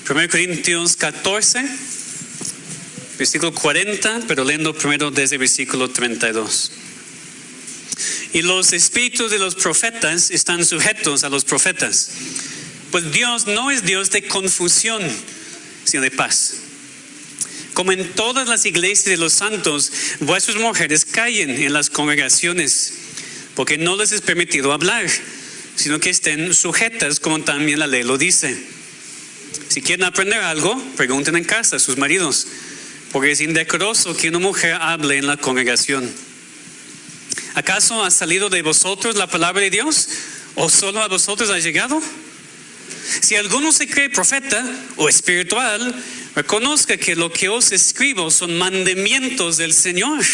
1 Corintios 14, versículo 40, pero leyendo primero desde el versículo 32. Y los espíritus de los profetas están sujetos a los profetas, pues Dios no es Dios de confusión, sino de paz. Como en todas las iglesias de los santos, vuestras mujeres callen en las congregaciones, porque no les es permitido hablar, sino que estén sujetas como también la ley lo dice. Si quieren aprender algo, pregunten en casa a sus maridos, porque es indecoroso que una mujer hable en la congregación. ¿Acaso ha salido de vosotros la palabra de Dios? ¿O solo a vosotros ha llegado? Si alguno se cree profeta o espiritual, reconozca que lo que os escribo son mandamientos del Señor.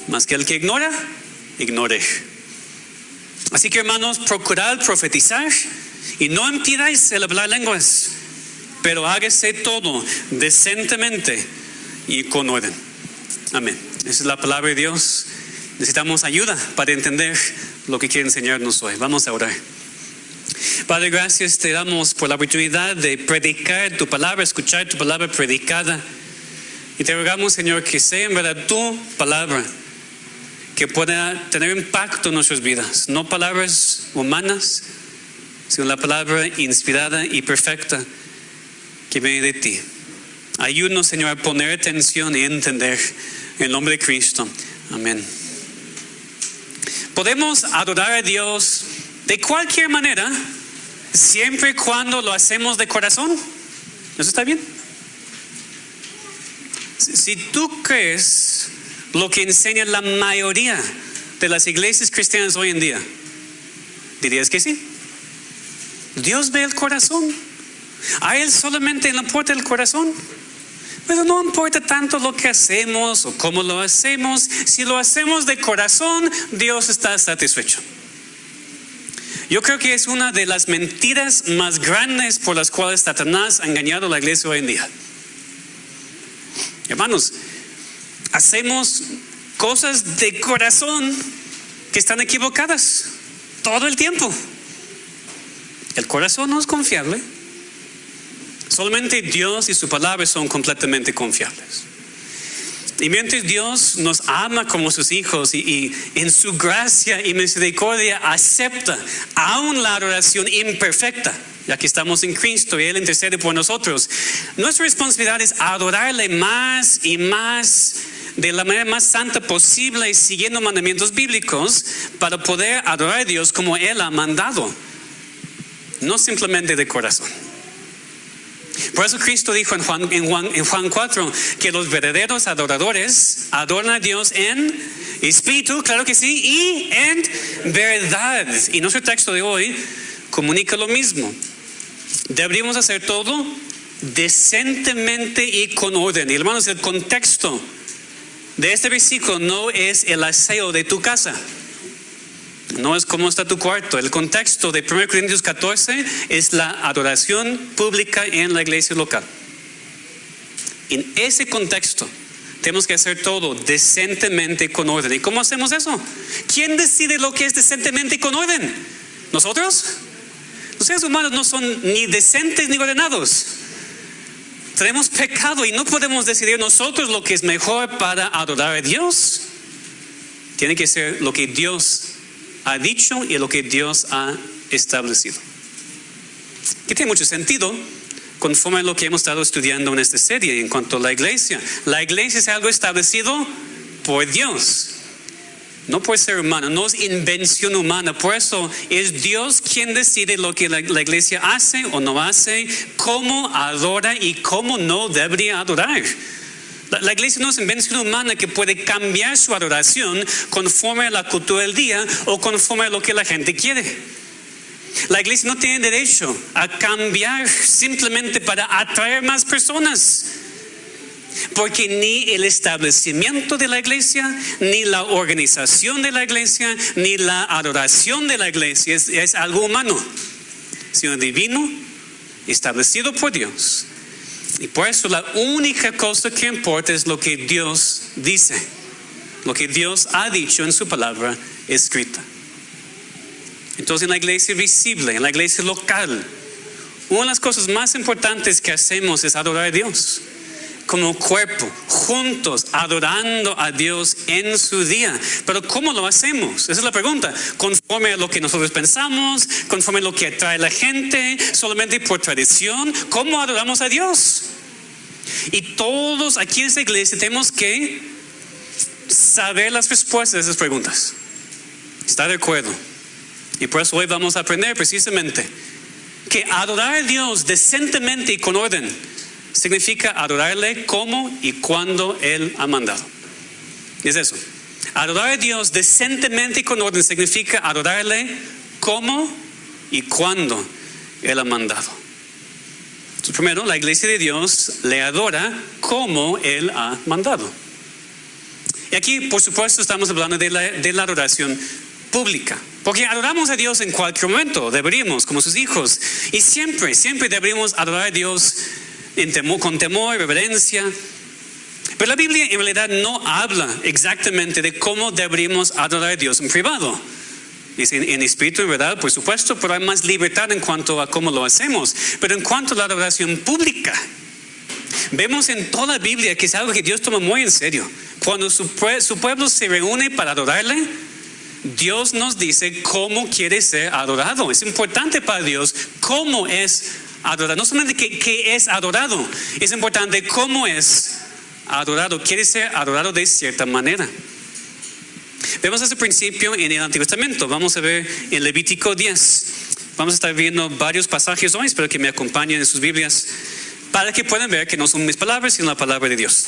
Mas que el que ignora, ignore. Así que, hermanos, procurad profetizar y no impidáis el hablar lenguas, pero hágase todo decentemente y con orden. Amén. Esa es la palabra de Dios. Necesitamos ayuda para entender lo que quiere enseñarnos hoy. Vamos a orar. Padre, gracias te damos por la oportunidad de predicar tu palabra, escuchar tu palabra predicada. Y te rogamos, Señor, que sea en verdad tu palabra que pueda tener impacto en nuestras vidas. No palabras humanas, sino la palabra inspirada y perfecta que viene de ti. Ayúdanos, Señor, a poner atención y entender. En el nombre de Cristo. Amén. Podemos adorar a Dios de cualquier manera, siempre y cuando lo hacemos de corazón. ¿Eso está bien? Si tú crees lo que enseña la mayoría de las iglesias cristianas hoy en día, dirías que sí. Dios ve el corazón. A Él solamente le importa el corazón. Pero no importa tanto lo que hacemos o cómo lo hacemos. Si lo hacemos de corazón, Dios está satisfecho. Yo creo que es una de las mentiras más grandes por las cuales Satanás ha engañado a la iglesia hoy en día. Hermanos, hacemos cosas de corazón que están equivocadas todo el tiempo. El corazón no es confiable. Solamente Dios y su palabra son completamente confiables. Y mientras Dios nos ama como sus hijos y en su gracia y misericordia acepta aún la adoración imperfecta, ya que estamos en Cristo y Él intercede por nosotros, nuestra responsabilidad es adorarle más y más de la manera más santa posible y siguiendo mandamientos bíblicos para poder adorar a Dios como Él ha mandado, no simplemente de corazón. Por eso Cristo dijo en Juan 4 que los verdaderos adoradores adoran a Dios en espíritu, claro que sí, y en verdad. Y nuestro texto de hoy comunica lo mismo. Deberíamos hacer todo decentemente y con orden. Y hermanos, el contexto de este versículo no es el aseo de tu casa. No es cómo está tu cuarto. El contexto de 1 Corintios 14 es la adoración pública en la iglesia local. En ese contexto tenemos que hacer todo decentemente con orden. ¿Y cómo hacemos eso? ¿Quién decide lo que es decentemente y con orden? ¿Nosotros? Los seres humanos no son ni decentes ni ordenados. Tenemos pecado y no podemos decidir nosotros lo que es mejor para adorar a Dios. Tiene que ser lo que Dios ha dicho y lo que Dios ha establecido. Que tiene mucho sentido conforme a lo que hemos estado estudiando en esta serie en cuanto a la iglesia. La iglesia es algo establecido por Dios, no por ser humano, no es invención humana. Por eso es Dios quien decide lo que la iglesia hace o no hace, cómo adora y cómo no debería adorar. La iglesia no es invención humana que puede cambiar su adoración conforme a la cultura del día o conforme a lo que la gente quiere. La iglesia no tiene derecho a cambiar simplemente para atraer más personas. Porque ni el establecimiento de la iglesia, ni la organización de la iglesia, ni la adoración de la iglesia es algo humano, sino divino, establecido por Dios. Y por eso la única cosa que importa es lo que Dios dice, lo que Dios ha dicho en su palabra escrita. Entonces en la iglesia visible, en la iglesia local, una de las cosas más importantes que hacemos es adorar a Dios. Como cuerpo, juntos, adorando a Dios en su día. Pero ¿cómo lo hacemos? Esa es la pregunta. ¿Conforme a lo que nosotros pensamos? ¿Conforme a lo que atrae a la gente? ¿Solamente por tradición? ¿Cómo adoramos a Dios? Y todos aquí en esta iglesia tenemos que saber las respuestas a esas preguntas. ¿Está de acuerdo? Y por eso hoy vamos a aprender precisamente que adorar a Dios decentemente y con orden significa adorarle como y cuando Él ha mandado. Es eso. Adorar a Dios decentemente y con orden significa adorarle como y cuando Él ha mandado. Entonces, primero, la iglesia de Dios le adora como Él ha mandado. Y aquí, por supuesto, estamos hablando de la adoración pública. Porque adoramos a Dios en cualquier momento, deberíamos, como sus hijos. Y siempre deberíamos adorar a Dios con temor, reverencia. Pero la Biblia en realidad no habla exactamente de cómo deberíamos adorar a Dios en privado. Dice en espíritu, en verdad, por supuesto, pero hay más libertad en cuanto a cómo lo hacemos. Pero en cuanto a la adoración pública, vemos en toda la Biblia que es algo que Dios toma muy en serio. Cuando su pueblo se reúne para adorarle, Dios nos dice cómo quiere ser adorado. Es importante para Dios cómo es adorado. No solamente que es adorado, es importante cómo es adorado. Quiere ser adorado de cierta manera. Vemos ese principio en el Antiguo Testamento. Vamos a ver en Levítico 10. Vamos a estar viendo varios pasajes hoy. Espero que me acompañen en sus Biblias para que puedan ver que no son mis palabras, sino la palabra de Dios.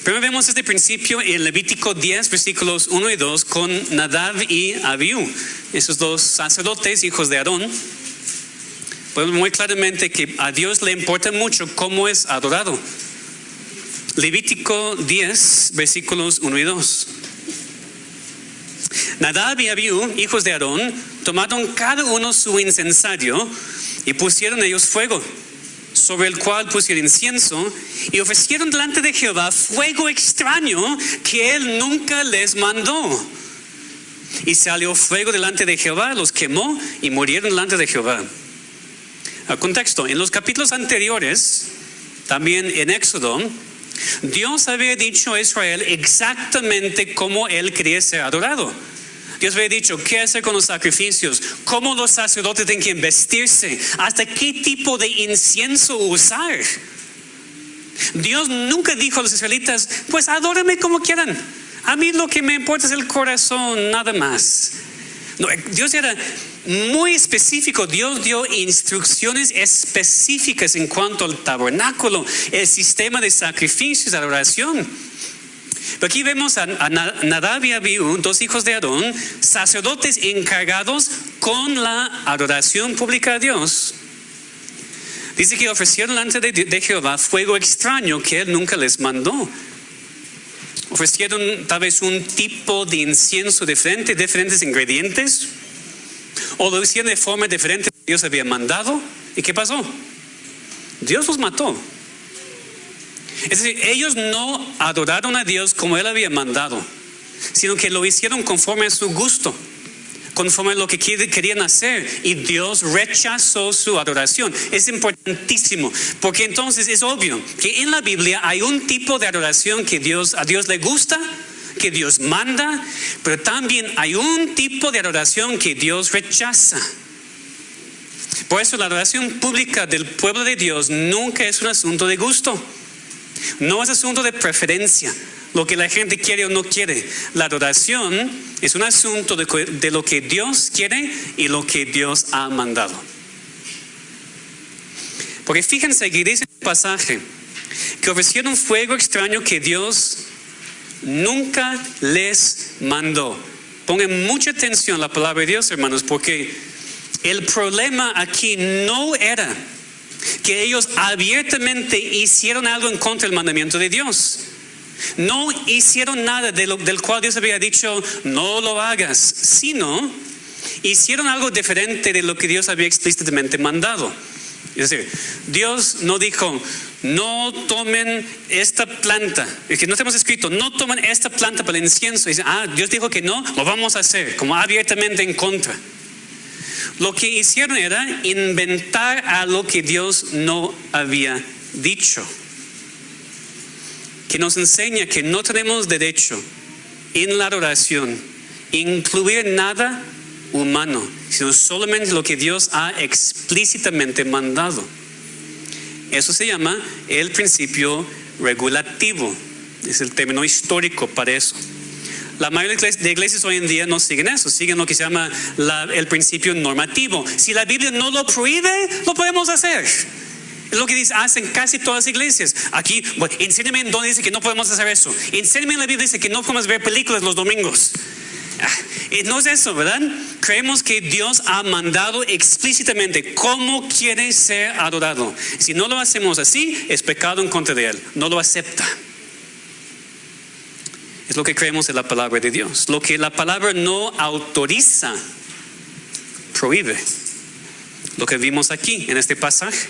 Primero vemos este principio en Levítico 10, versículos 1 y 2, con Nadab y Abiú, esos dos sacerdotes, hijos de Aarón. Vemos muy claramente que a Dios le importa mucho cómo es adorado. Levítico 10, versículos 1 y 2. Nadab y Abiú, hijos de Aarón, tomaron cada uno su incensario y pusieron ellos fuego, sobre el cual pusieron incienso, y ofrecieron delante de Jehová fuego extraño que él nunca les mandó. Y salió fuego delante de Jehová, los quemó y murieron delante de Jehová. Al contexto, en los capítulos anteriores, también en Éxodo, Dios había dicho a Israel exactamente cómo él quería ser adorado. Dios había dicho qué hacer con los sacrificios, cómo los sacerdotes tienen que vestirse, hasta qué tipo de incienso usar. Dios nunca dijo a los israelitas, pues adórame como quieran. A mí lo que me importa es el corazón, nada más. No, Dios era muy específico. Dios dio instrucciones específicas en cuanto al tabernáculo, el sistema de sacrificios, de adoración. Pero aquí vemos a Nadab y Abiú, dos hijos de Aarón, sacerdotes encargados con la adoración pública a Dios. Dice que ofrecieron delante de Jehová fuego extraño que él nunca les mandó. Ofrecieron tal vez un tipo de incienso diferente, diferentes ingredientes, o lo hicieron de forma diferente que Dios había mandado. ¿Y qué pasó? Dios los mató. Es decir, ellos no adoraron a Dios como Él había mandado, sino que lo hicieron conforme a su gusto, conforme a lo que querían hacer, y Dios rechazó su adoración. Es importantísimo, porque entonces es obvio que en la Biblia hay un tipo de adoración que a Dios le gusta, que Dios manda, pero también hay un tipo de adoración que Dios rechaza. Por eso la adoración pública del pueblo de Dios nunca es un asunto de gusto. No es asunto de preferencia, lo que la gente quiere o no quiere. La adoración es un asunto de lo que Dios quiere y lo que Dios ha mandado. Porque fíjense que dice el pasaje que ofrecieron fuego extraño que Dios nunca les mandó. Pongan mucha atención a la palabra de Dios, hermanos, porque el problema aquí no era que ellos abiertamente hicieron algo en contra del mandamiento de Dios. No hicieron nada del cual Dios había dicho no lo hagas, sino hicieron algo diferente de lo que Dios había explícitamente mandado. Es decir, Dios no dijo no tomen esta planta, es que no tenemos escrito no tomen esta planta para el incienso. Y dicen, Dios dijo que no, lo vamos a hacer, como abiertamente en contra. Lo que hicieron era inventar algo que Dios no había dicho, que nos enseña que no tenemos derecho en la adoración incluir nada humano, sino solamente lo que Dios ha explícitamente mandado. Eso se llama el principio regulativo, es el término histórico para eso. La mayoría de iglesias hoy en día no siguen eso, siguen lo que se llama el principio normativo. Si la Biblia no lo prohíbe, lo podemos hacer. Es lo que hacen casi todas las iglesias. Aquí, bueno, enséñame en dónde dice que no podemos hacer eso. Enséñame en la Biblia dice que no podemos ver películas los domingos. No es eso, ¿verdad? Creemos que Dios ha mandado explícitamente cómo quiere ser adorado. Si no lo hacemos así, es pecado en contra de Él. No lo acepta. Es lo que creemos en la palabra de Dios. Lo que la palabra no autoriza, prohíbe. Lo que vimos aquí en este pasaje.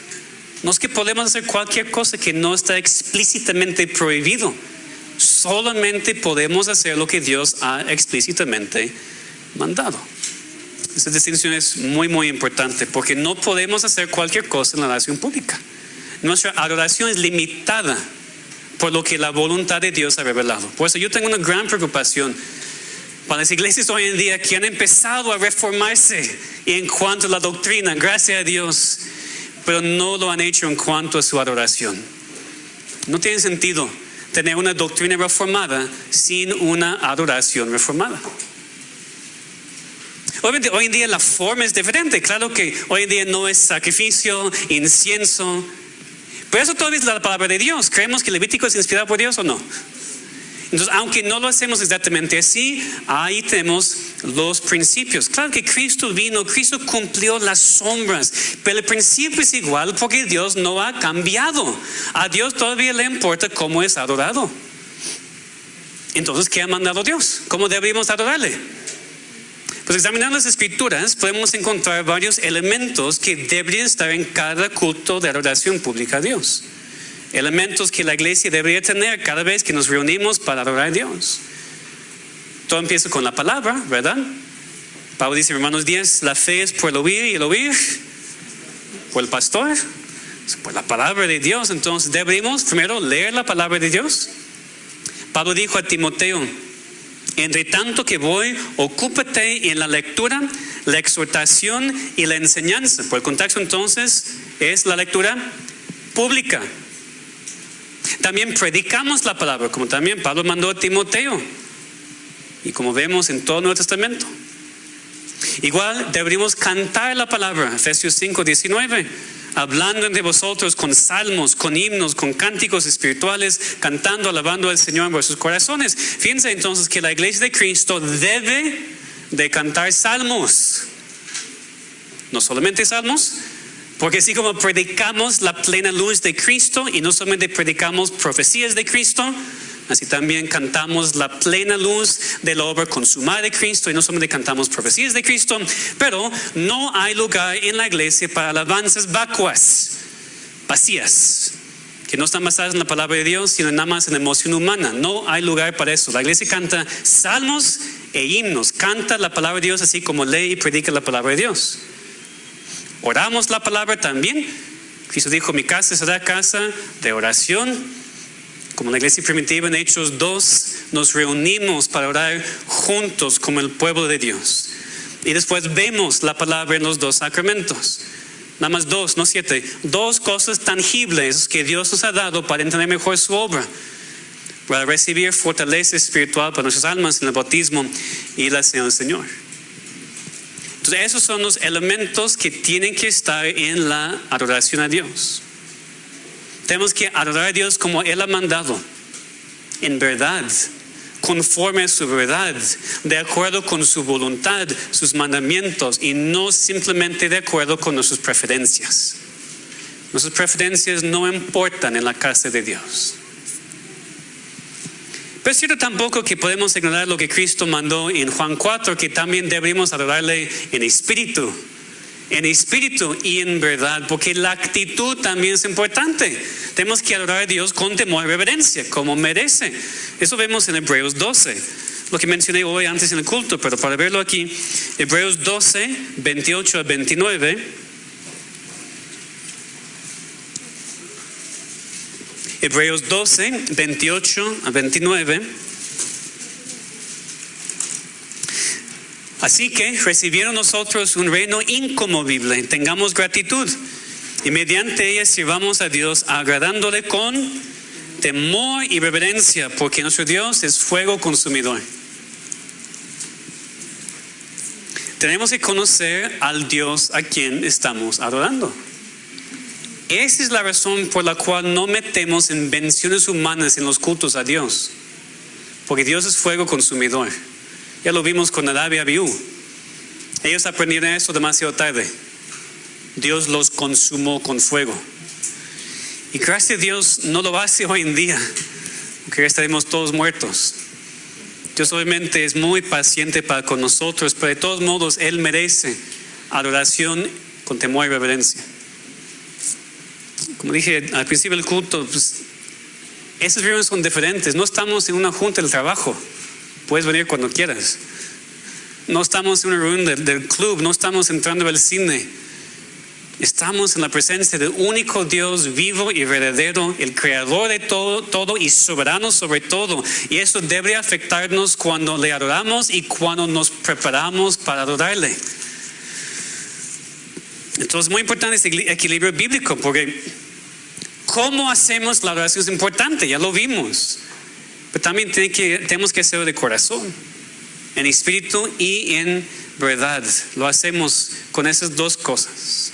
No es que podemos hacer cualquier cosa que no está explícitamente prohibido. Solamente podemos hacer lo que Dios ha explícitamente mandado. Esta distinción es muy, muy importante porque no podemos hacer cualquier cosa en la adoración pública. Nuestra adoración es limitada por lo que la voluntad de Dios ha revelado. Por eso yo tengo una gran preocupación para las iglesias hoy en día que han empezado a reformarse en cuanto a la doctrina, gracias a Dios, pero no lo han hecho en cuanto a su adoración. No tiene sentido tener una doctrina reformada sin una adoración reformada. Obviamente hoy en día la forma es diferente. Claro que hoy en día no es sacrificio, incienso, pero eso todavía es la palabra de Dios. ¿Creemos que Levítico es inspirado por Dios o no? Entonces, aunque no lo hacemos exactamente así, ahí tenemos los principios. Claro que Cristo vino, Cristo cumplió las sombras, pero el principio es igual porque Dios no ha cambiado. A Dios todavía le importa cómo es adorado. Entonces, ¿qué ha mandado Dios? ¿Cómo deberíamos adorarle? Pues examinando las escrituras podemos encontrar varios elementos que deberían estar en cada culto de adoración pública a Dios. Elementos que la iglesia debería tener cada vez que nos reunimos para adorar a Dios. Todo empieza con la palabra, ¿verdad? Pablo dice en Romanos 10, la fe es por el oír y el oír por el pastor, por la palabra de Dios. Entonces deberíamos primero leer la palabra de Dios. Pablo dijo a Timoteo, entre tanto que voy, ocúpate en la lectura, la exhortación y la enseñanza. Por el contexto entonces es la lectura pública. También predicamos la palabra, como también Pablo mandó a Timoteo. Y como vemos en todo el Nuevo Testamento. Igual deberíamos cantar la palabra, Efesios 5, 19. Hablando entre vosotros con salmos, con himnos, con cánticos espirituales, cantando, alabando al Señor en vuestros corazones. Fíjense entonces que la iglesia de Cristo debe de cantar salmos. No solamente salmos, porque así como predicamos la plena luz de Cristo y no solamente predicamos profecías de Cristo, así también cantamos la plena luz de la obra consumada de Cristo y no solamente cantamos profecías de Cristo, pero no hay lugar en la iglesia para alabanzas vacuas, vacías, que no están basadas en la palabra de Dios, sino nada más en la emoción humana. No hay lugar para eso. La iglesia canta salmos e himnos, canta la palabra de Dios así como lee y predica la palabra de Dios. Oramos la palabra también. Cristo dijo, mi casa será casa de oración. Como la iglesia primitiva en Hechos 2, nos reunimos para orar juntos como el pueblo de Dios. Y después vemos la palabra en los dos sacramentos. Nada más dos, no 7. Dos cosas tangibles que Dios nos ha dado para entender mejor su obra. Para recibir fortaleza espiritual para nuestras almas en el bautismo y la cena del Señor. Entonces esos son los elementos que tienen que estar en la adoración a Dios. Tenemos que adorar a Dios como Él ha mandado, en verdad, conforme a su verdad, de acuerdo con su voluntad, sus mandamientos, y no simplemente de acuerdo con nuestras preferencias. Nuestras preferencias no importan en la casa de Dios. Pero es cierto tampoco que podemos ignorar lo que Cristo mandó en Juan 4, que también deberíamos adorarle en espíritu y en verdad, porque la actitud también es importante. Tenemos que adorar a Dios con temor y reverencia, como merece. Eso vemos en Hebreos 12. lo que mencioné hoy antes en el culto, pero para verlo aquí, Hebreos 12, 28 a 29. Hebreos 12, 28 a 29. Así que recibieron nosotros un reino inconmovible, tengamos gratitud y mediante ella sirvamos a Dios agradándole con temor y reverencia, porque nuestro Dios es fuego consumidor. Tenemos que conocer al Dios a quien estamos adorando. Esa es la razón por la cual no metemos invenciones humanas en los cultos a Dios, porque Dios es fuego consumidor. Ya lo vimos con Nadab y Abiú. Ellos aprendieron eso demasiado tarde. Dios los consumó con fuego. Y gracias a Dios no lo hace hoy en día, porque ya estaremos todos muertos. Dios obviamente es muy paciente para con nosotros, pero de todos modos Él merece adoración con temor y reverencia. Como dije al principio del culto, pues, esas reuniones son diferentes. No estamos en una junta del trabajo. Puedes venir cuando quieras. No estamos en una reunión del club, no estamos entrando al cine. Estamos en la presencia del único Dios vivo y verdadero, el creador de todo y soberano sobre todo. Y eso debe afectarnos cuando le adoramos y cuando nos preparamos para adorarle. Entonces es muy importante este equilibrio bíblico, porque cómo hacemos la adoración es importante, ya lo vimos. Pero también tenemos que hacerlo de corazón, en espíritu y en verdad. Lo hacemos con esas dos cosas.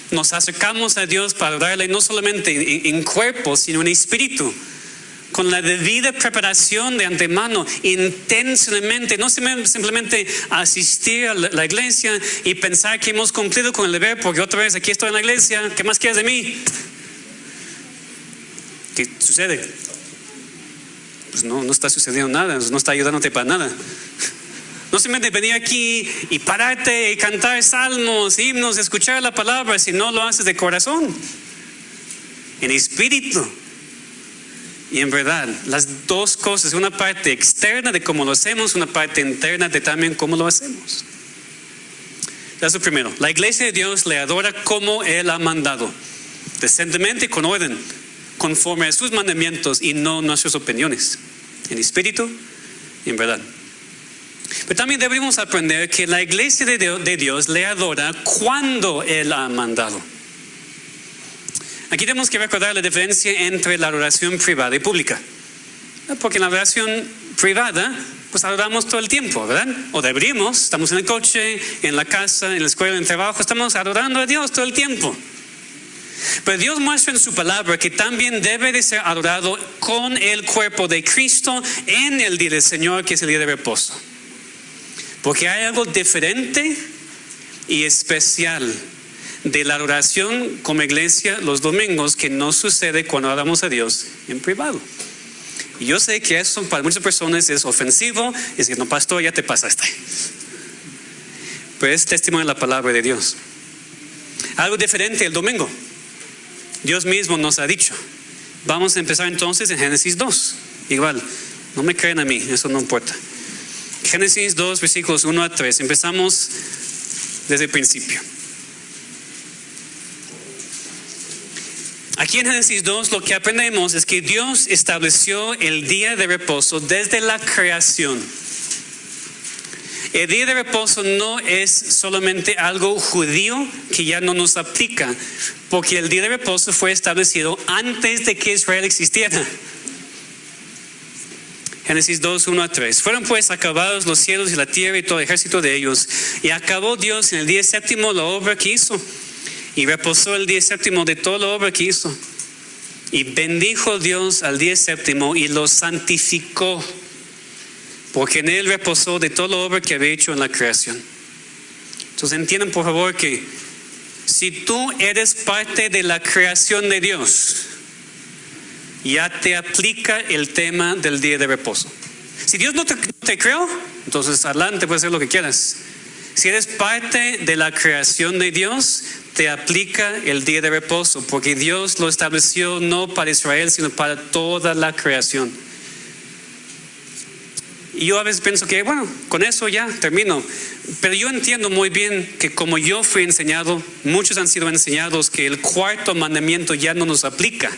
Nos acercamos a Dios para adorarle no solamente en cuerpo, sino en espíritu, con la debida preparación de antemano, intencionalmente, no simplemente asistir a la iglesia y pensar que hemos cumplido con el deber, porque otra vez aquí estoy en la iglesia, ¿qué más quieres de mí? ¿Qué sucede? Pues no está sucediendo nada, no está ayudándote para nada. No simplemente venir aquí y pararte y cantar salmos, himnos, escuchar la palabra, si no lo haces de corazón, en espíritu y en verdad. Las dos cosas, una parte externa de cómo lo hacemos, una parte interna de también cómo lo hacemos. Eso es lo primero. La iglesia de Dios le adora como Él ha mandado, decentemente y con orden, conforme a sus mandamientos y no nuestras opiniones, en espíritu y en verdad. Pero también deberíamos aprender que la iglesia de Dios le adora cuando Él ha mandado. Aquí tenemos que recordar la diferencia entre la adoración privada y pública. Porque en la adoración privada, pues adoramos todo el tiempo, ¿verdad? O deberíamos, estamos en el coche, en la casa, en la escuela, en el trabajo, estamos adorando a Dios todo el tiempo. Pero Dios muestra en su palabra que también debe de ser adorado con el cuerpo de Cristo en el día del Señor, que es el día de reposo. Porque hay algo diferente y especial de la adoración como iglesia los domingos que no sucede cuando adoramos a Dios en privado. Y yo sé que eso para muchas personas es ofensivo, es decir, no, pastor, ya te pasaste. Pero es testimonio de la palabra de Dios. Algo diferente el domingo. Dios mismo nos ha dicho. Vamos a empezar entonces en Génesis 2. Igual, no me crean a mí, eso no importa. Génesis 2, versículos 1 a 3. Empezamos desde el principio. Aquí en Génesis 2 lo que aprendemos es que Dios estableció el día de reposo desde la creación. El día de reposo no es solamente algo judío que ya no nos aplica, porque el día de reposo fue establecido antes de que Israel existiera. Génesis 2, 1 a 3. Fueron pues acabados los cielos y la tierra y todo el ejército de ellos. Y acabó Dios en el día séptimo la obra que hizo. Y reposó el día séptimo de toda la obra que hizo. Y bendijo Dios al día séptimo y lo santificó, porque en él reposó de toda la obra que había hecho en la creación. Entonces entiendan por favor que si tú eres parte de la creación de Dios, ya te aplica el tema del día de reposo. Si Dios no te creó, entonces adelante, puedes hacer lo que quieras. Si eres parte de la creación de Dios, te aplica el día de reposo, porque Dios lo estableció no para Israel, sino para toda la creación. Y yo a veces pienso que, bueno, con eso ya termino. Pero yo entiendo muy bien que como yo fui enseñado, muchos han sido enseñados que el cuarto mandamiento ya no nos aplica.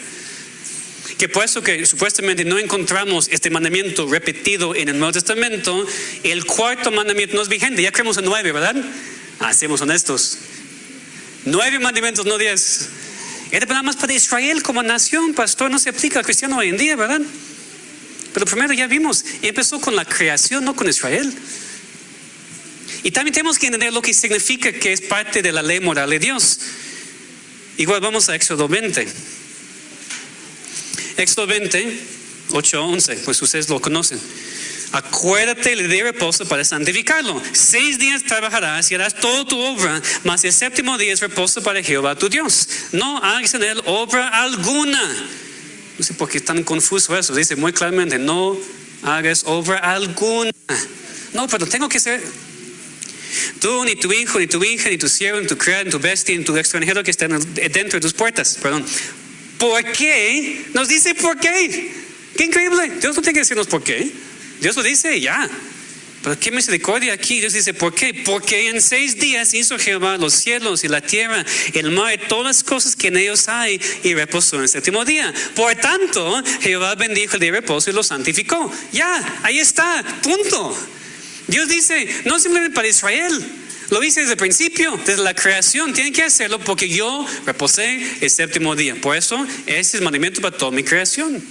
Que por eso que supuestamente no encontramos este mandamiento repetido en el Nuevo Testamento, el cuarto mandamiento no es vigente. Ya creemos en 9, ¿verdad? Seamos honestos. 9 mandamientos, no 10. Era nada más para Israel como nación, pastor, no se aplica al cristiano hoy en día, ¿verdad? Pero primero ya vimos, empezó con la creación, no con Israel. Y también tenemos que entender lo que significa que es parte de la ley moral de Dios. Igual vamos a Éxodo 20. Éxodo 20, 8-11, pues ustedes lo conocen. Acuérdate del día de reposo para santificarlo. 6 días trabajarás y harás toda tu obra, mas el séptimo día es reposo para Jehová tu Dios. No hagas en él obra alguna. No sé por qué es tan confuso eso. Dice muy claramente, no hagas obra alguna. No, pero tengo que ser... Tú, ni tu hijo, ni tu hija, ni tu siervo, ni tu criado, ni tu bestia, ni tu extranjero que esté dentro de tus puertas. Perdón. ¿Por qué? Nos dice por qué. Qué increíble. Dios no tiene que decirnos por qué. Dios lo dice ya. Pero qué misericordia aquí. Dios dice ¿por qué? Porque en 6 días hizo Jehová los cielos y la tierra, el mar y todas las cosas que en ellos hay, y reposó en el séptimo día. Por tanto, Jehová bendijo el día de reposo y lo santificó. Ya, ahí está, punto. Dios dice, no simplemente para Israel, lo dice desde el principio, desde la creación. Tienen que hacerlo porque yo reposé el séptimo día. Por eso, ese es el mandamiento para toda mi creación.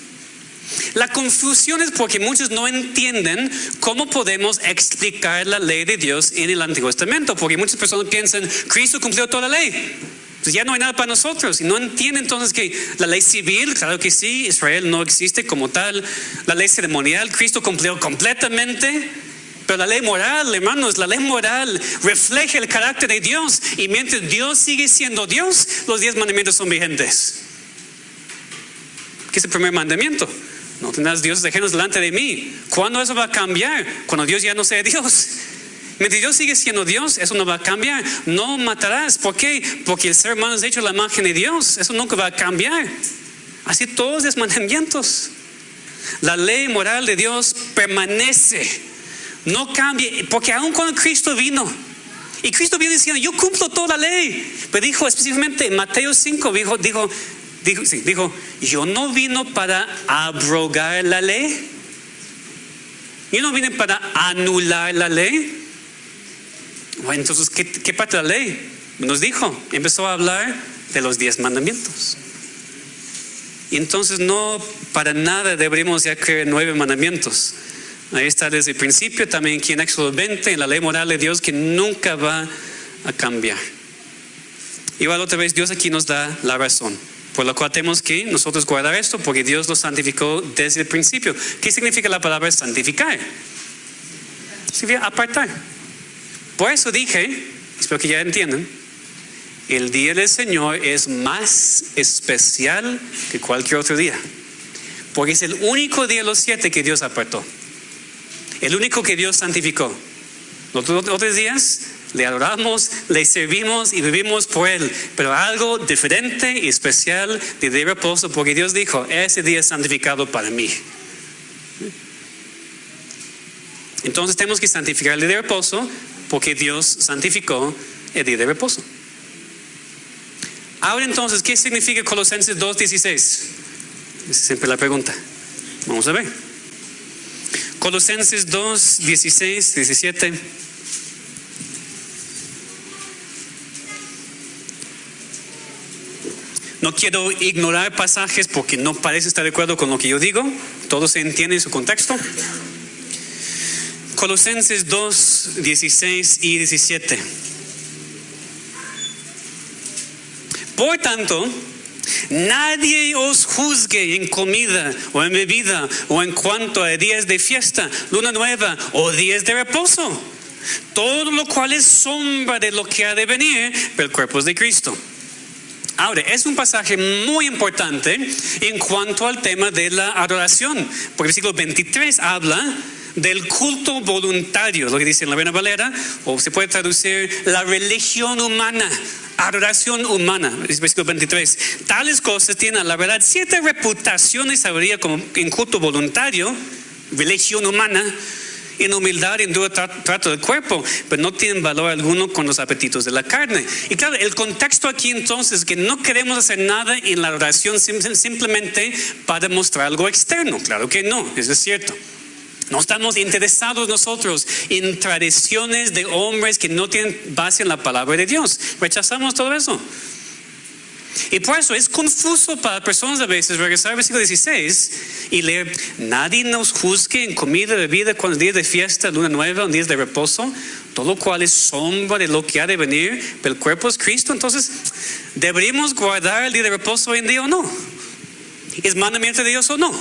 La confusión es porque muchos no entienden cómo podemos explicar la ley de Dios en el Antiguo Testamento. Porque muchas personas piensan, Cristo cumplió toda la ley, pues ya no hay nada para nosotros. Y no entienden entonces que la ley civil, claro que sí, Israel no existe como tal. La ley ceremonial, Cristo cumplió completamente. Pero la ley moral, hermanos, la ley moral refleja el carácter de Dios. Y mientras Dios sigue siendo Dios, los 10 mandamientos son vigentes. ¿Qué es el primer mandamiento? No tendrás dioses ajenos delante de mí. ¿Cuándo eso va a cambiar? Cuando Dios ya no sea Dios. Mientras Dios sigue siendo Dios, eso no va a cambiar. No matarás. ¿Por qué? Porque el ser humano es hecho a la imagen de Dios. Eso nunca va a cambiar. Así todos los mandamientos. La ley moral de Dios permanece. No cambie. Porque aun cuando Cristo vino, y Cristo vino diciendo, yo cumplo toda la ley. Pero dijo específicamente en Mateo 5, dijo, yo no vino para abrogar la ley. Yo no vine para anular la ley. Bueno, entonces, ¿qué parte de la ley? Nos dijo, empezó a hablar de los 10 mandamientos. Y entonces no para nada deberíamos ya creer 9 mandamientos. Ahí está desde el principio, también aquí en Éxodo 20, en la ley moral de Dios que nunca va a cambiar. Igual otra vez Dios aquí nos da la razón. Por lo cual tenemos que nosotros guardar esto porque Dios lo santificó desde el principio. ¿Qué significa la palabra santificar? Significa apartar. Por eso dije, espero que ya entiendan, el día del Señor es más especial que cualquier otro día. Porque es el único día de los 7 que Dios apartó. El único que Dios santificó. Los otros días le adoramos, le servimos y vivimos por Él. Pero algo diferente y especial de día de reposo, porque Dios dijo, ese día es santificado para mí. Entonces tenemos que santificar el día de reposo, porque Dios santificó el día de reposo. Ahora entonces, ¿qué significa Colosenses 2:16? Esa es siempre la pregunta. Vamos a ver. Colosenses 2:16, 17. No quiero ignorar pasajes porque no parece estar de acuerdo con lo que yo digo. Todo se entiende en su contexto. Colosenses 2:16 y 17. Por tanto, nadie os juzgue en comida o en bebida o en cuanto a días de fiesta, luna nueva o días de reposo. Todo lo cual es sombra de lo que ha de venir, pero el cuerpo es de Cristo. Ahora, es un pasaje muy importante en cuanto al tema de la adoración. Porque el versículo 23 habla del culto voluntario, lo que dice en la Reina Valera, o se puede traducir la religión humana, adoración humana, es el versículo 23. Tales cosas tienen, la verdad, cierta reputación y sabiduría como en culto voluntario, religión humana, en humildad y en duro trato del cuerpo, pero no tienen valor alguno con los apetitos de la carne. Y claro, el contexto aquí entonces es que no queremos hacer nada en la oración simplemente para demostrar algo externo. Claro que no, eso es cierto. No estamos interesados nosotros en tradiciones de hombres que no tienen base en la palabra de Dios. Rechazamos todo eso. Y por eso es confuso para personas a veces regresar al versículo 16 y leer: nadie nos juzgue en comida, bebida, cuando es día de fiesta, luna nueva, un día de reposo, todo cual es sombra de lo que ha de venir, pero el cuerpo es Cristo. Entonces, ¿deberíamos guardar el día de reposo hoy en día o no? ¿Es mandamiento de Dios o no?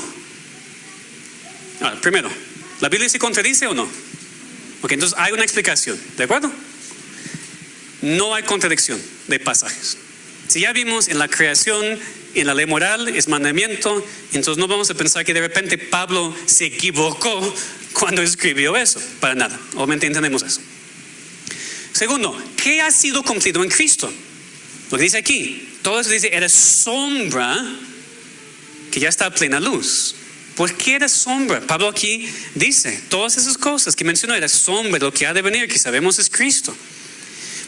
Ahora, primero, ¿la Biblia se contradice o no? Ok, entonces hay una explicación, ¿de acuerdo? No hay contradicción de pasajes. Si ya vimos en la creación, en la ley moral, es mandamiento, entonces no vamos a pensar que de repente Pablo se equivocó cuando escribió eso. Para nada, obviamente entendemos eso. Segundo, ¿qué ha sido cumplido en Cristo? Lo que dice aquí, todo eso dice, era sombra que ya está a plena luz. ¿Por qué era sombra? Pablo aquí dice, todas esas cosas que mencionó, era sombra de lo que ha de venir, que sabemos es Cristo.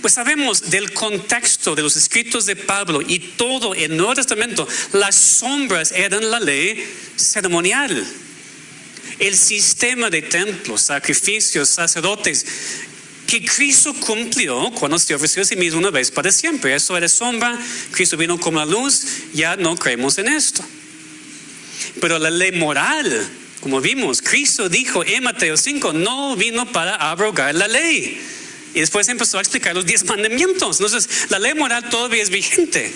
Pues sabemos del contexto de los escritos de Pablo y todo el Nuevo Testamento, las sombras eran la ley ceremonial. El sistema de templos, sacrificios, sacerdotes, que Cristo cumplió cuando se ofreció a sí mismo una vez para siempre. Eso era sombra, Cristo vino como la luz, ya no creemos en esto. Pero la ley moral, como vimos, Cristo dijo en Mateo 5, no vino para abrogar la ley. Y después empezó a explicar los 10 mandamientos. Entonces, la ley moral todavía es vigente.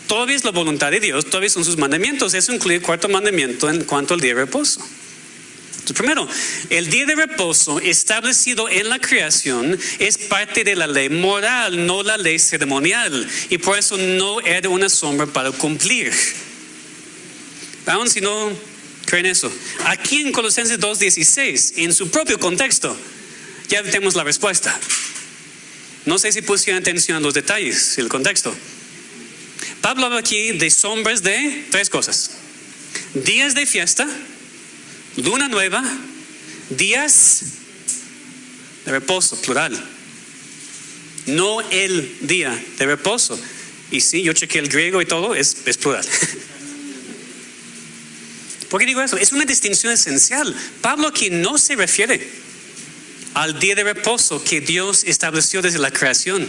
Todavía es la voluntad de Dios, todavía son sus mandamientos. Eso incluye el cuarto mandamiento en cuanto al día de reposo. Entonces, primero, el día de reposo establecido en la creación es parte de la ley moral, no la ley ceremonial. Y por eso no era una sombra para cumplir. Aún si no creen eso. Aquí en Colosenses 2:16, en su propio contexto, ya tenemos la respuesta. No sé si pusieron atención a los detalles, el contexto. Pablo habla aquí de sombras de 3 cosas: días de fiesta, luna nueva, días de reposo, plural. No el día de reposo. Y sí, yo chequeé el griego y todo, es plural. ¿Por qué digo eso? Es una distinción esencial. Pablo aquí no se refiere al día de reposo que Dios estableció desde la creación,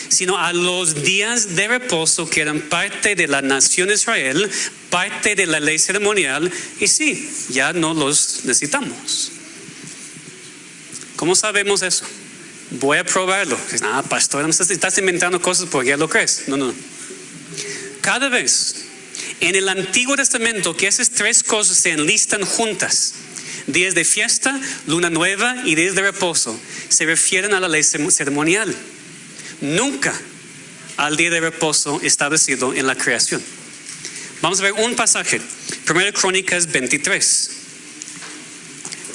sino a los días de reposo que eran parte de la nación de Israel, parte de la ley ceremonial, y sí, ya no los necesitamos. ¿Cómo sabemos eso? Voy a probarlo. Pastor, no estás inventando cosas porque ya lo crees. No. Cada vez en el Antiguo Testamento que esas 3 cosas se enlistan juntas, días de fiesta, luna nueva y días de reposo, se refieren a la ley ceremonial, nunca al día de reposo establecido en la creación. Vamos a ver un pasaje, 1 Crónicas 23.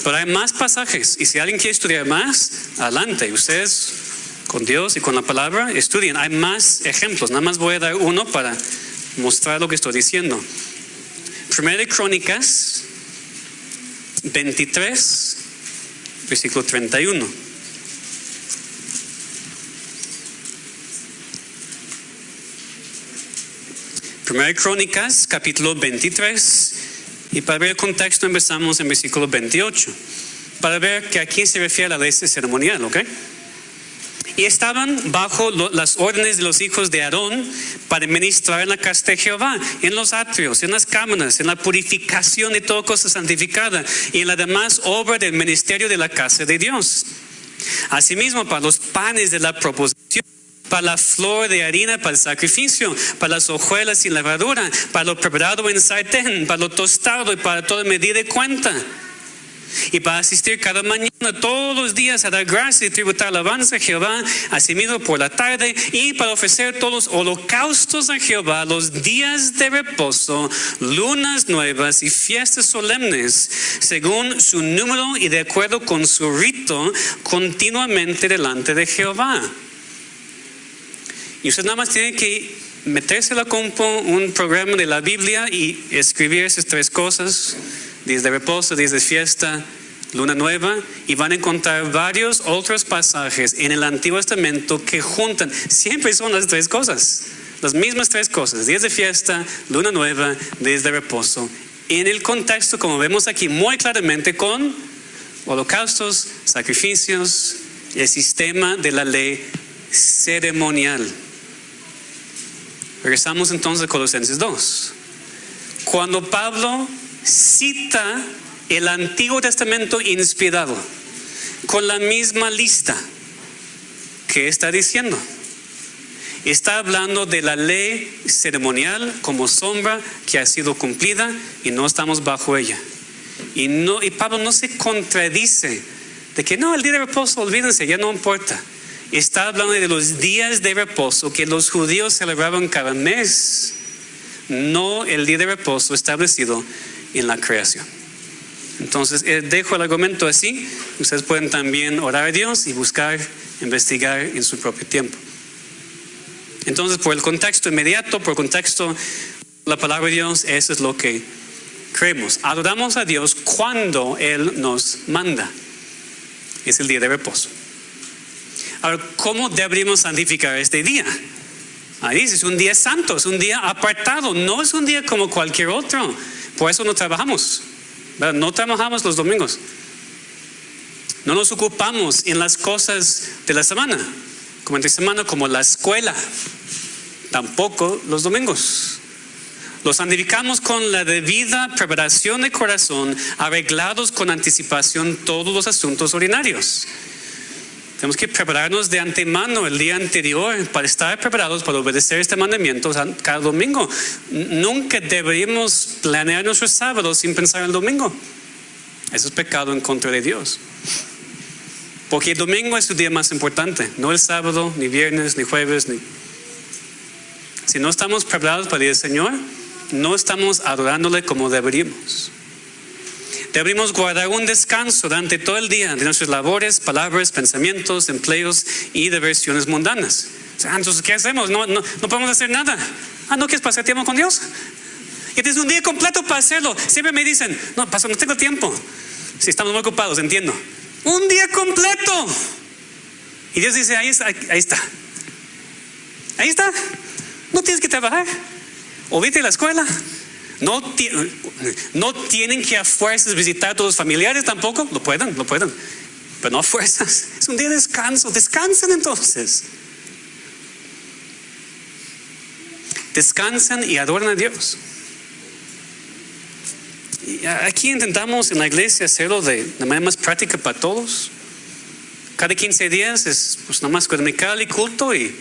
Pero hay más pasajes, y si alguien quiere estudiar más, adelante. Ustedes con Dios y con la palabra estudien. Hay más ejemplos, nada más voy a dar uno para mostrar lo que estoy diciendo. 1 Crónicas 23, versículo 31. Primera Crónicas, capítulo 23. Y para ver el contexto empezamos en versículo 28. Para ver que aquí se refiere a la ley ceremonial, ¿ok? Y estaban bajo las órdenes de los hijos de Aarón para ministrar en la casa de Jehová, en los atrios, en las cámaras, en la purificación de toda cosa santificada y en la demás obra del ministerio de la casa de Dios. Asimismo, para los panes de la proposición, para la flor de harina, para el sacrificio, para las hojuelas sin levadura, para lo preparado en sartén, para lo tostado y para toda medida de cuenta. Y para asistir cada mañana, todos los días, a dar gracia y tributar alabanza a Jehová, asimismo por la tarde, y para ofrecer todos los holocaustos a Jehová, los días de reposo, lunas nuevas y fiestas solemnes, según su número y de acuerdo con su rito, continuamente delante de Jehová. Y usted nada más tiene que meterse a la compu, un programa de la Biblia y escribir esas 3 cosas: días de reposo, días de fiesta, luna nueva, y van a encontrar varios otros pasajes en el Antiguo Testamento que juntan, siempre son las tres cosas, las mismas tres cosas: días de fiesta, luna nueva, días de reposo, en el contexto, como vemos aquí muy claramente, con holocaustos, sacrificios, el sistema de la ley ceremonial. Regresamos entonces a Colosenses 2. Cuando Pablo cita el Antiguo Testamento inspirado con la misma lista, ¿qué está diciendo? Está hablando de la ley ceremonial como sombra que ha sido cumplida y no estamos bajo ella. Y Pablo no se contradice de que no, el día de reposo, olvídense, ya no importa. Está hablando de los días de reposo que los judíos celebraban cada mes, no el día de reposo establecido en la creación. Entonces dejo el argumento así. Ustedes pueden también orar a Dios y buscar, investigar en su propio tiempo. Entonces, por el contexto inmediato, por el contexto, la palabra de Dios, eso es lo que creemos. Adoramos a Dios cuando Él nos manda. Es el día de reposo. Ahora, ¿cómo deberíamos santificar este día? Ahí dice, es un día santo, es un día apartado, no es un día como cualquier otro. Por eso no trabajamos, ¿verdad? No trabajamos los domingos. No nos ocupamos en las cosas de la semana, como entre semana, como la escuela. Tampoco los domingos. Los santificamos con la debida preparación de corazón, arreglados con anticipación todos los asuntos ordinarios. Tenemos que prepararnos de antemano el día anterior para estar preparados para obedecer este mandamiento cada domingo. Nunca deberíamos planear nuestros sábados sin pensar en el domingo. Eso es pecado en contra de Dios. Porque el domingo es su día más importante, no el sábado, ni viernes, ni jueves. Si no estamos preparados para el Señor, no estamos adorándole como deberíamos. Deberíamos guardar un descanso durante todo el día de nuestras labores, palabras, pensamientos, empleos y diversiones mundanas. Entonces, ¿qué hacemos? No podemos hacer nada. ¿No quieres pasar tiempo con Dios? Y tienes un día completo para hacerlo. Siempre me dicen, no, pastor, no tengo tiempo. Si estamos muy ocupados, entiendo. Un día completo. Y Dios dice, ahí está. Ahí está. No tienes que trabajar. O vete a la escuela. No tienen que a fuerzas visitar a todos los familiares tampoco. Lo pueden. Pero no a fuerzas. Es un día de descanso. Descansen entonces. Descansan y adoran a Dios. Y aquí intentamos en la iglesia hacerlo de la manera más práctica para todos. Cada 15 días es pues nada más dominical y culto, y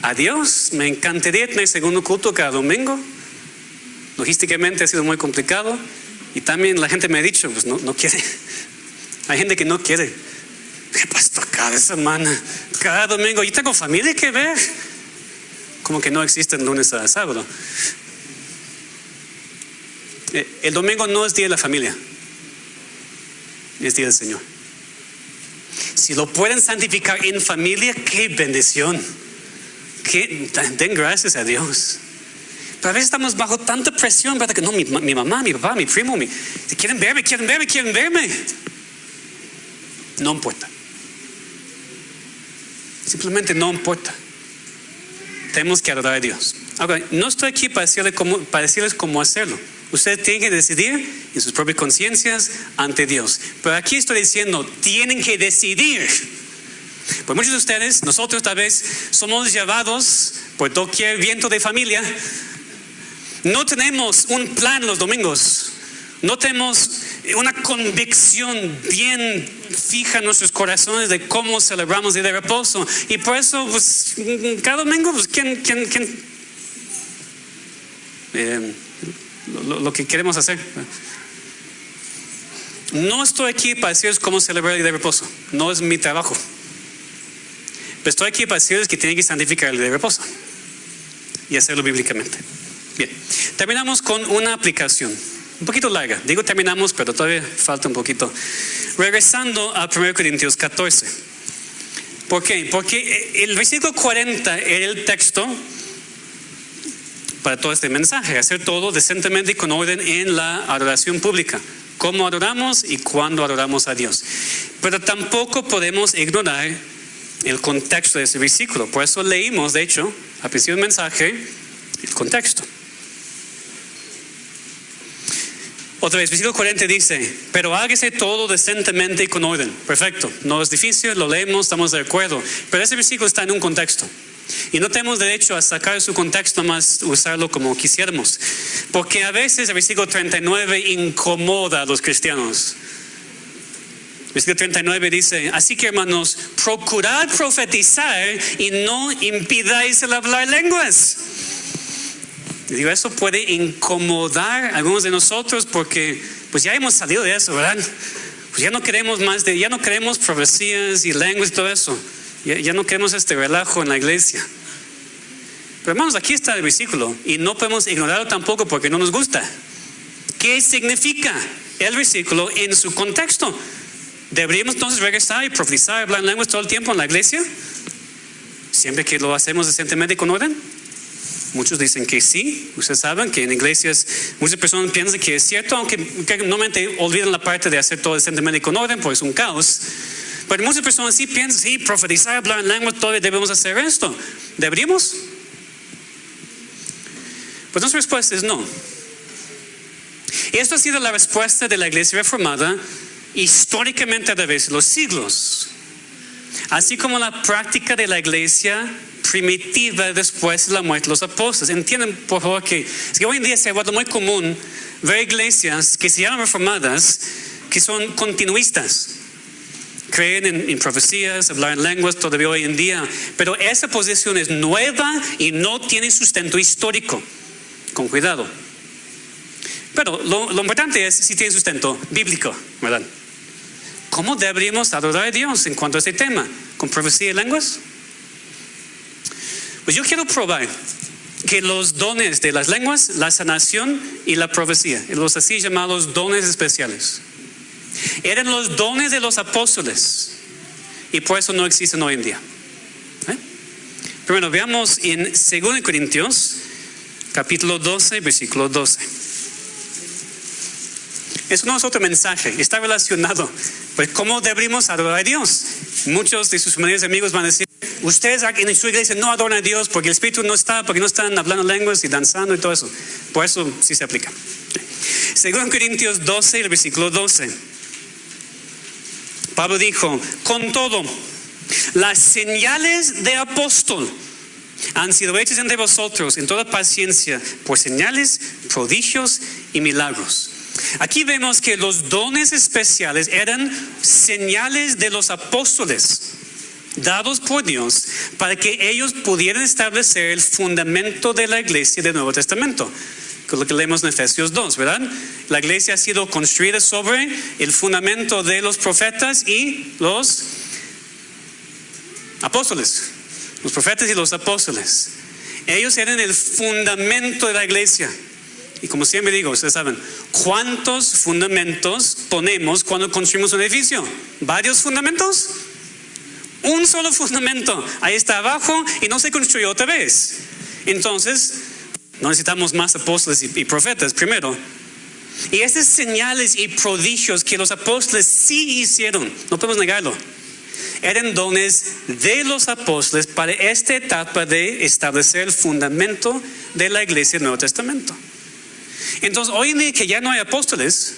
adiós. Me encantaría tener segundo culto cada domingo. Logísticamente ha sido muy complicado, y también la gente me ha dicho, pues no quiere. Hay gente que no quiere. ¿Qué pastor? Cada semana, cada domingo, yo tengo familia que ver. Como que no existen lunes a sábado. El domingo no es día de la familia, es día del Señor. Si lo pueden santificar en familia, qué bendición. Den gracias a Dios. Pero a veces estamos bajo tanta presión, ¿verdad? Que no, mi mamá, mi papá, mi primo, quieren verme. No importa. Simplemente no importa. Tenemos que adorar a Dios. Ahora, no estoy aquí para decirles cómo hacerlo. Ustedes tienen que decidir en sus propias conciencias ante Dios. Pero aquí estoy diciendo, tienen que decidir. Pues muchos de ustedes, nosotros tal vez, somos llevados por doquier viento de familia. No tenemos un plan los domingos. No tenemos una convicción bien fija en nuestros corazones de cómo celebramos el día de reposo. Y por eso, pues, cada domingo, pues, lo que queremos hacer. No estoy aquí para decirles cómo celebrar el día de reposo. No es mi trabajo. Pero estoy aquí para decirles que tienen que santificar el día de reposo y hacerlo bíblicamente. Bien, terminamos con una aplicación un poquito larga. Digo terminamos, pero todavía falta un poquito. Regresando a 1 Corintios 14. ¿Por qué? Porque el versículo 40 era el texto para todo este mensaje: hacer todo decentemente y con orden en la adoración pública. cómo adoramos y cuándo adoramos a Dios. Pero tampoco podemos ignorar el contexto de ese versículo. Por eso leímos, de hecho, al principio del mensaje, el contexto. Otra vez, versículo 40 dice, pero hágase todo decentemente y con orden. Perfecto, no es difícil, lo leemos, estamos de acuerdo. Pero ese versículo está en un contexto. Y no tenemos derecho a sacar su contexto, más usarlo como quisiéramos. Porque a veces el versículo 39 incomoda a los cristianos. El versículo 39 dice, así que hermanos, procurad profetizar y no impidáis el hablar lenguas. Y digo, eso puede incomodar a algunos de nosotros porque pues ya hemos salido de eso, ¿verdad? Pues ya no queremos ya no queremos profecías y lenguas y todo eso. Ya no queremos este relajo en la iglesia. Pero hermanos, aquí está el versículo y no podemos ignorarlo tampoco porque no nos gusta. ¿Qué significa el versículo en su contexto? ¿Deberíamos entonces regresar y profetizar, hablar en lenguas todo el tiempo en la iglesia? Siempre que lo hacemos decentemente y con orden. Muchos dicen que sí. Ustedes saben que en iglesias muchas personas piensan que es cierto, aunque normalmente olvidan la parte de hacer todo decentemente y con orden porque es un caos. Pero muchas personas sí piensan, sí, profetizar, hablar en lenguas, todavía debemos hacer esto. ¿Deberíamos? Pues nuestra respuesta es no. Y esto ha sido la respuesta de la iglesia reformada históricamente a través de los siglos. Así como la práctica de la iglesia primitiva después de la muerte de los apóstoles. Entienden, por favor, que hoy en día se ha vuelto muy común ver iglesias que se llaman reformadas, que son continuistas. Creen en profecías, hablar en lenguas todavía hoy en día. Pero esa posición es nueva y no tiene sustento histórico. Con cuidado. Pero lo importante es si tiene sustento bíblico, ¿verdad? ¿Cómo deberíamos adorar a Dios en cuanto a este tema? ¿Con profecía y lenguas? Pues yo quiero probar que los dones de las lenguas, la sanación y la profecía, los así llamados dones especiales, eran los dones de los apóstoles y por eso no existen hoy en día. Primero veamos en 2 Corintios capítulo 12, versículo 12. Eso no es otro mensaje, está relacionado. Pues ¿cómo deberíamos adorar a Dios? Muchos de sus familiares y amigos van a decir, ustedes en su iglesia no adoran a Dios porque el Espíritu no está, porque no están hablando lenguas y danzando y todo eso. Por eso sí se aplica. 2 Corintios 12, el versículo 12. Pablo dijo, con todo, las señales de apóstol han sido hechas entre vosotros en toda paciencia por señales, prodigios y milagros. Aquí vemos que los dones especiales eran señales de los apóstoles dados por Dios para que ellos pudieran establecer el fundamento de la iglesia del Nuevo Testamento. Con lo que leemos en Efesios 2, ¿verdad? La iglesia ha sido construida sobre el fundamento de los profetas y los apóstoles. Los profetas y los apóstoles. Ellos eran el fundamento de la iglesia. Y como siempre digo, ustedes saben, ¿cuántos fundamentos ponemos cuando construimos un edificio? ¿Varios fundamentos? Un solo fundamento. Ahí está abajo y no se construyó otra vez. Entonces, no necesitamos más apóstoles y profetas primero. Y esas señales y prodigios que los apóstoles sí hicieron, no podemos negarlo, eran dones de los apóstoles para esta etapa de establecer el fundamento de la iglesia del Nuevo Testamento. Entonces, hoy en día que ya no hay apóstoles,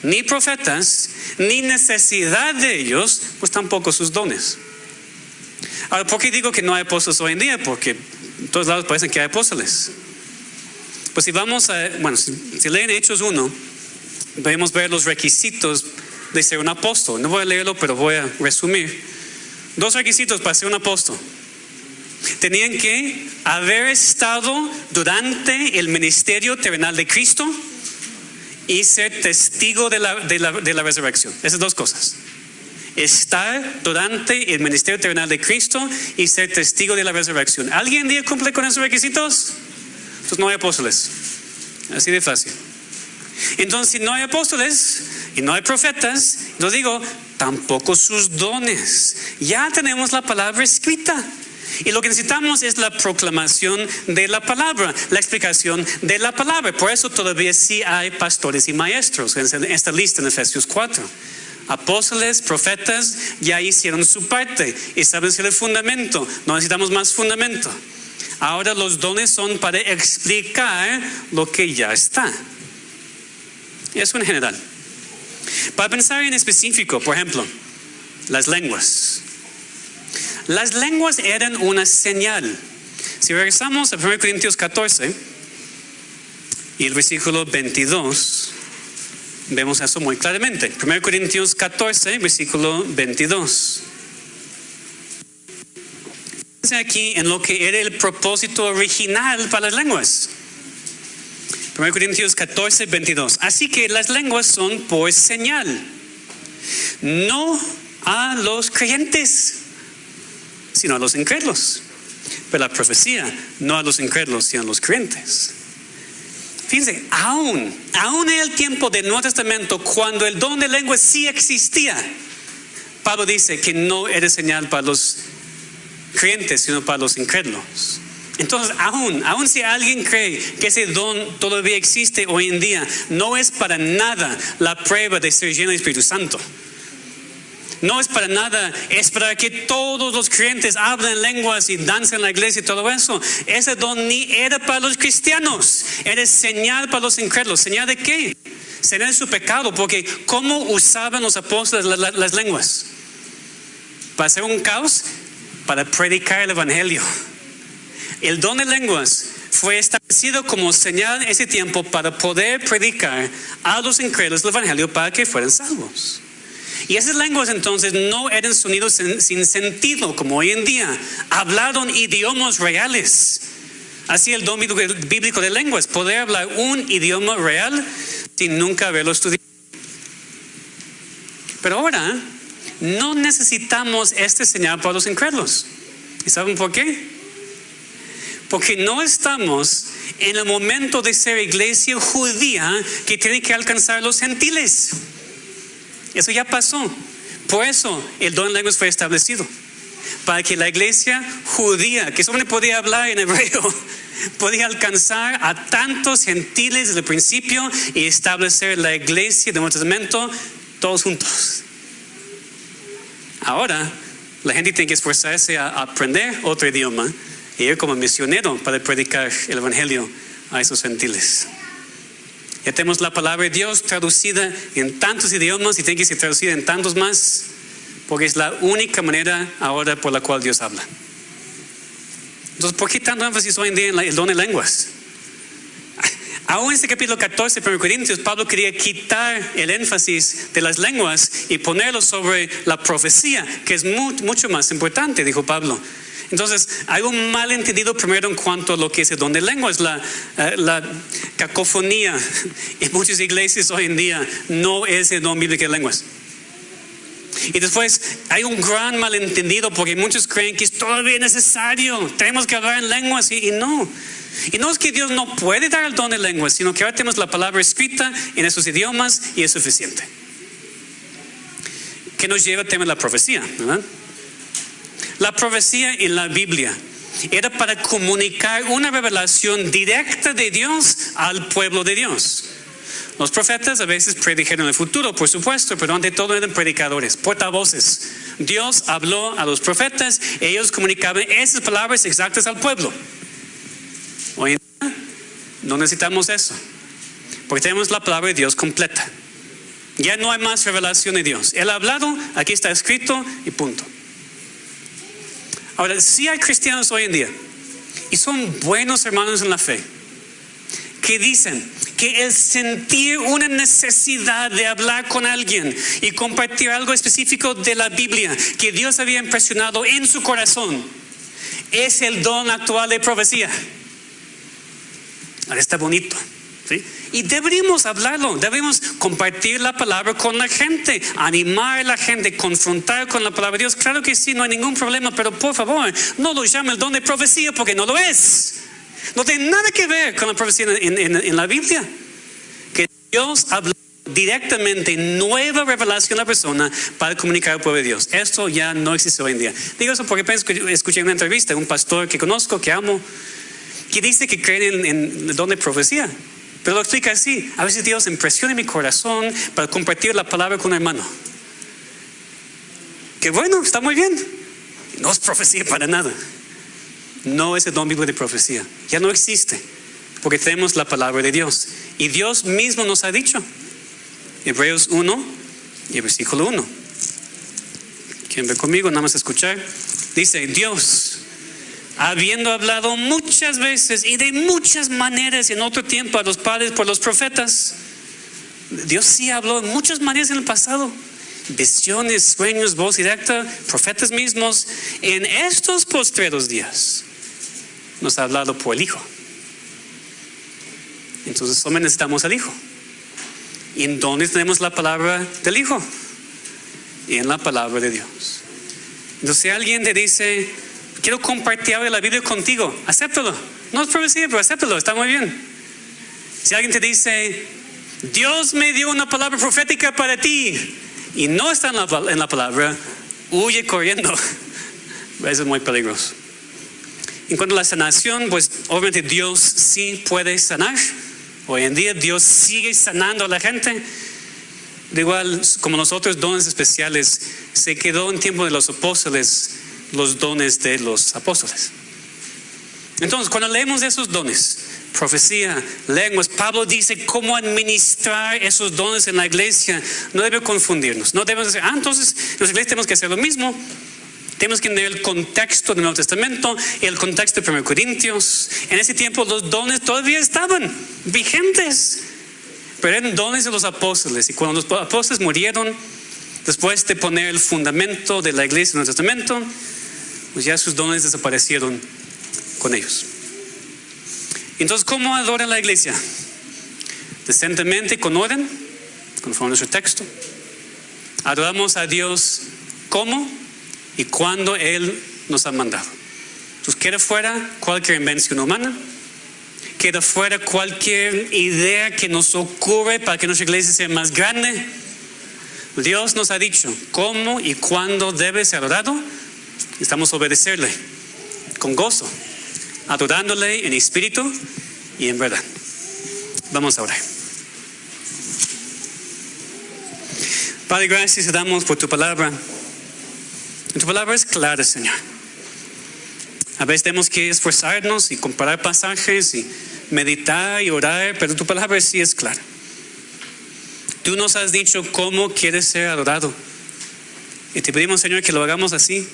ni profetas, ni necesidad de ellos, pues tampoco sus dones. Ahora, ¿por qué digo que no hay apóstoles hoy en día? Porque en todos lados parecen que hay apóstoles. Pues si vamos a, si leen Hechos 1, podemos ver los requisitos de ser un apóstol. No voy a leerlo, pero voy a resumir. 2 requisitos para ser un apóstol. Tenían que haber estado durante el ministerio terrenal de Cristo y ser testigo de la resurrección. Esas dos cosas. Estar durante el ministerio terrenal de Cristo y ser testigo de la resurrección. ¿Alguien día cumple con esos requisitos? Entonces no hay apóstoles. Así de fácil. Entonces, si no hay apóstoles y no hay profetas, yo digo, tampoco sus dones. Ya tenemos la palabra escrita. Y lo que necesitamos es la proclamación de la palabra, la explicación de la palabra. Por eso todavía sí hay pastores y maestros en esta lista en Efesios 4. Apóstoles, profetas ya hicieron su parte, establecieron el fundamento. No necesitamos más fundamento. Ahora los dones son para explicar lo que ya está. Eso en general. Para pensar en específico, por ejemplo, las lenguas. Las lenguas eran una señal. Si regresamos a 1 Corintios 14 y el versículo 22, vemos eso muy claramente. 1 Corintios 14, versículo 22. Fíjense aquí en lo que era el propósito original para las lenguas. 1 Corintios 14, 22. Así que las lenguas son por señal, no a los creyentes, sino a los incrédulos. Pero la profecía, no a los incrédulos, sino a los creyentes. Fíjense, aún en el tiempo del Nuevo Testamento, cuando el don de lenguas sí existía, Pablo dice que no era señal para los creyentes, sino para los incrédulos. Entonces, aún si alguien cree que ese don todavía existe hoy en día, no es para nada la prueba de ser lleno del Espíritu Santo. No es para nada esperar que todos los creyentes hablen lenguas y dancen en la iglesia y todo eso. Ese don ni era para los cristianos. Era señal para los incrédulos. ¿Señal de qué? Señal de su pecado. Porque ¿cómo usaban los apóstoles las lenguas? ¿Para hacer un caos? Para predicar el evangelio. El don de lenguas fue establecido como señal en ese tiempo para poder predicar a los incrédulos el evangelio para que fueran salvos. Y esas lenguas entonces no eran sonidos sin sentido como hoy en día. Hablaron idiomas reales. Así el don bíblico de lenguas, poder hablar un idioma real sin nunca haberlo estudiado. Pero ahora no necesitamos este señal para los incrédulos. ¿Y saben por qué? Porque no estamos en el momento de ser iglesia judía que tiene que alcanzar a los gentiles. Eso ya pasó. Por eso el don de lenguas fue establecido. Para que la iglesia judía, que solamente podía hablar en hebreo, podía alcanzar a tantos gentiles desde el principio y establecer la iglesia del Nuevo Testamento todos juntos. Ahora la gente tiene que esforzarse a aprender otro idioma y ir como misionero para predicar el evangelio a esos gentiles. Ya tenemos la palabra de Dios traducida en tantos idiomas y tiene que ser traducida en tantos más, porque es la única manera ahora por la cual Dios habla. Entonces, ¿por qué tanto énfasis hoy en día en el don de lenguas? Aún en este capítulo 14 de 1 Corintios, Pablo quería quitar el énfasis de las lenguas y ponerlo sobre la profecía, que es mucho más importante, dijo Pablo. Entonces, hay un malentendido primero en cuanto a lo que es el don de lenguas. La cacofonía en muchas iglesias hoy en día no es el don bíblico de lenguas. Y después hay un gran malentendido porque muchos creen que es todavía necesario. Tenemos que hablar en lenguas y no. Y no es que Dios no puede dar el don de lenguas, sino que ahora tenemos la palabra escrita en esos idiomas y es suficiente. ¿Qué nos lleva al tema de la profecía? ¿Verdad? La profecía en la Biblia era para comunicar una revelación directa de Dios al pueblo de Dios. Los profetas a veces predijeron el futuro, por supuesto, pero ante todo eran predicadores, portavoces. Dios habló a los profetas, ellos comunicaban esas palabras exactas al pueblo. Hoy en día no necesitamos eso, porque tenemos la palabra de Dios completa. Ya no hay más revelación de Dios. Él ha hablado, aquí está escrito y punto. Ahora, sí hay cristianos hoy en día, y son buenos hermanos en la fe, que dicen que el sentir una necesidad de hablar con alguien y compartir algo específico de la Biblia que Dios había impresionado en su corazón es el don actual de profecía. Ahora está bonito, ¿sí? Y deberíamos hablarlo, deberíamos compartir la palabra con la gente, animar a la gente, confrontar con la palabra de Dios. Claro que sí, no hay ningún problema, pero por favor, no lo llame el don de profecía porque no lo es. No tiene nada que ver con la profecía en la Biblia. Que Dios habló directamente nueva revelación a la persona para comunicar al pueblo de Dios. Esto ya no existe hoy en día. Digo eso porque pienso que escuché una entrevista de un pastor que conozco, que amo, que dice que creen en el don de profecía. Pero lo explica así: a veces Dios impresiona mi corazón para compartir la palabra con un hermano. Que bueno, está muy bien. No es profecía para nada. No es el don bíblico de profecía. Ya no existe, porque tenemos la palabra de Dios. Y Dios mismo nos ha dicho. Hebreos 1 y el versículo 1. ¿Quieren ver conmigo? Nada más escuchar. Dice: Dios, habiendo hablado muchas veces y de muchas maneras en otro tiempo a los padres por los profetas. Dios sí habló de muchas maneras en el pasado. Visiones, sueños, voz directa, profetas mismos. En estos postreros días nos ha hablado por el Hijo. Entonces solo necesitamos al Hijo. ¿Y en dónde tenemos la palabra del Hijo? Y en la palabra de Dios. Entonces si alguien te dice: quiero compartir ahora la Biblia contigo, acéptalo. No es profecía, pero acéptalo, está muy bien. Si alguien te dice: Dios me dio una palabra profética para ti, y no está en la palabra, huye corriendo. Eso es muy peligroso. En cuanto a la sanación, pues obviamente Dios sí puede sanar. Hoy en día Dios sigue sanando a la gente. De igual como nosotros, dones especiales, se quedó en tiempo de los apóstoles los dones de los apóstoles. Entonces, cuando leemos esos dones, profecía, lenguas, Pablo dice cómo administrar esos dones en la iglesia. No debe confundirnos. No debemos decir: entonces en la iglesia tenemos que hacer lo mismo. Tenemos que tener el contexto del Nuevo Testamento, el contexto de 1 Corintios. En ese tiempo los dones todavía estaban vigentes, pero eran dones de los apóstoles. Y cuando los apóstoles murieron, después de poner el fundamento de la iglesia en el Nuevo Testamento, pues ya sus dones desaparecieron con ellos. Entonces, ¿cómo adora la iglesia? Decentemente, con orden, conforme a nuestro texto. Adoramos a Dios ¿cómo? Y cuando Él nos ha mandado. Entonces queda fuera cualquier invención humana, queda fuera cualquier idea que nos ocurre para que nuestra iglesia sea más grande. Dios nos ha dicho cómo y cuándo debe ser adorado. Necesitamos obedecerle con gozo, adorándole en espíritu y en verdad. Vamos a orar. Padre, gracias te damos por tu palabra. Tu palabra es clara, Señor. A veces tenemos que esforzarnos y comparar pasajes y meditar y orar, pero tu palabra sí es clara. Tú nos has dicho cómo quieres ser adorado. Y te pedimos, Señor, que lo hagamos así.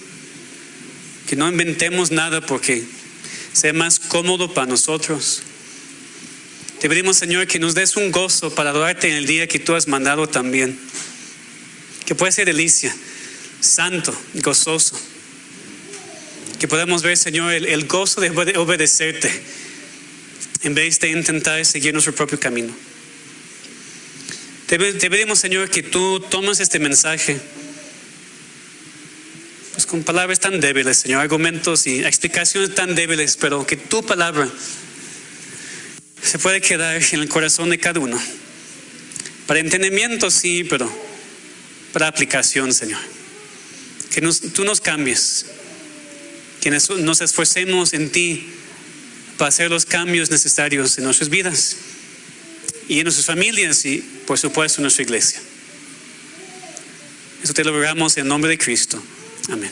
Que no inventemos nada porque sea más cómodo para nosotros. Te pedimos, Señor, que nos des un gozo para adorarte en el día que tú has mandado también. Que pueda ser delicia, santo, gozoso. Que podamos ver, Señor, el gozo de obedecerte en vez de intentar seguir nuestro propio camino. Te pedimos, Señor, que tú tomes este mensaje pues con palabras tan débiles, Señor, argumentos y explicaciones tan débiles, pero que tu palabra se puede quedar en el corazón de cada uno. Para entendimiento sí, pero para aplicación, Señor. Que tú nos cambies, que nos esforcemos en ti para hacer los cambios necesarios en nuestras vidas y en nuestras familias y por supuesto en nuestra iglesia. Eso te lo rogamos en nombre de Cristo. Amén.